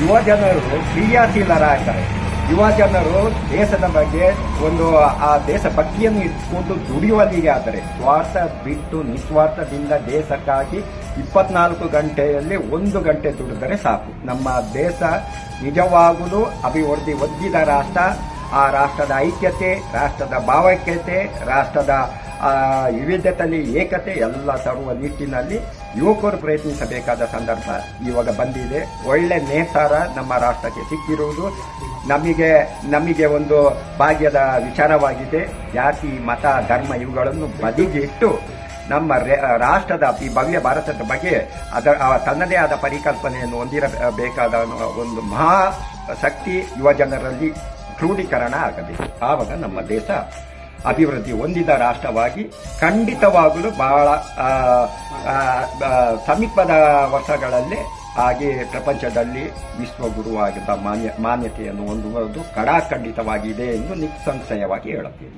ಯುವ ಜನರು ಕ್ರಿಯಾಶೀಲರಾಗ್ತಾರೆ. ಯುವ ಜನರು ದೇಶದ ಬಗ್ಗೆ ಆ ದೇಶ ಭಕ್ತಿಯನ್ನು ಇಟ್ಕೊಂಡು ದುಡಿಯುವಲ್ಲಿಗೆ ಆದರೆ ಸ್ವಾರ್ಥ ಬಿಟ್ಟು ನಿಸ್ವಾರ್ಥದಿಂದ ದೇಶಕ್ಕಾಗಿ 24 ಗಂಟೆಯಲ್ಲಿ 1 ಗಂಟೆ ದುಡಿದರೆ ಸಾಕು. ನಮ್ಮ ದೇಶ ನಿಜವಾಗಲೂ ಅಭಿವೃದ್ಧಿ ಹೊಂದಿದ ರಾಷ್ಟ್ರ. ಆ ರಾಷ್ಟ್ರದ ಐಕ್ಯತೆ, ರಾಷ್ಟ್ರದ ಭಾವೈಕ್ಯತೆ, ರಾಷ್ಟ್ರದ ವಿವಿಧತೆಯಲ್ಲಿ ಏಕತೆ ಎಲ್ಲ ತರುವ ನಿಟ್ಟಿನಲ್ಲಿ ಯುವಕರು ಪ್ರಯತ್ನಿಸಬೇಕಾದ ಸಂದರ್ಭ ಇವಾಗ ಬಂದಿದೆ. ಒಳ್ಳೆ ನೇತಾರ ನಮ್ಮ ರಾಷ್ಟ್ರಕ್ಕೆ ಸಿಕ್ಕಿರುವುದು ನಮಗೆ ಒಂದು ಭಾಗ್ಯದ ವಿಚಾರವಾಗಿದೆ. ಜಾತಿ, ಮತ, ಧರ್ಮ ಇವುಗಳನ್ನು ಬದಿಗೆ ಇಟ್ಟು ನಮ್ಮ ರಾಷ್ಟ್ರದ ಈ ಭವ್ಯ ಭಾರತದ ಬಗ್ಗೆ ತನ್ನದೇ ಆದ ಪರಿಕಲ್ಪನೆಯನ್ನು ಹೊಂದಿರಬೇಕಾದ ಒಂದು ಮಹಾ ಶಕ್ತಿ ಯುವ ಜನರಲ್ಲಿ ಕ್ರೋಢೀಕರಣ ಆಗಬೇಕು. ಆವಾಗ ನಮ್ಮ ದೇಶ ಅಭಿವೃದ್ಧಿ ಹೊಂದಿದ ರಾಷ್ಟ್ರವಾಗಿ ಖಂಡಿತವಾಗಲೂ ಬಹಳ ಸಮೀಪದ ವರ್ಷಗಳಲ್ಲೇ ಹಾಗೆ ಪ್ರಪಂಚದಲ್ಲಿ ವಿಶ್ವಗುರುವಾಗಿದ್ದ ಮಾನ್ಯತೆಯನ್ನು ಹೊಂದುವುದು ಖಡಾಖಂಡಿತವಾಗಿದೆ ಎಂದು ನಿಸ್ಸಂಶಯವಾಗಿ ಹೇಳುತ್ತೇನೆ.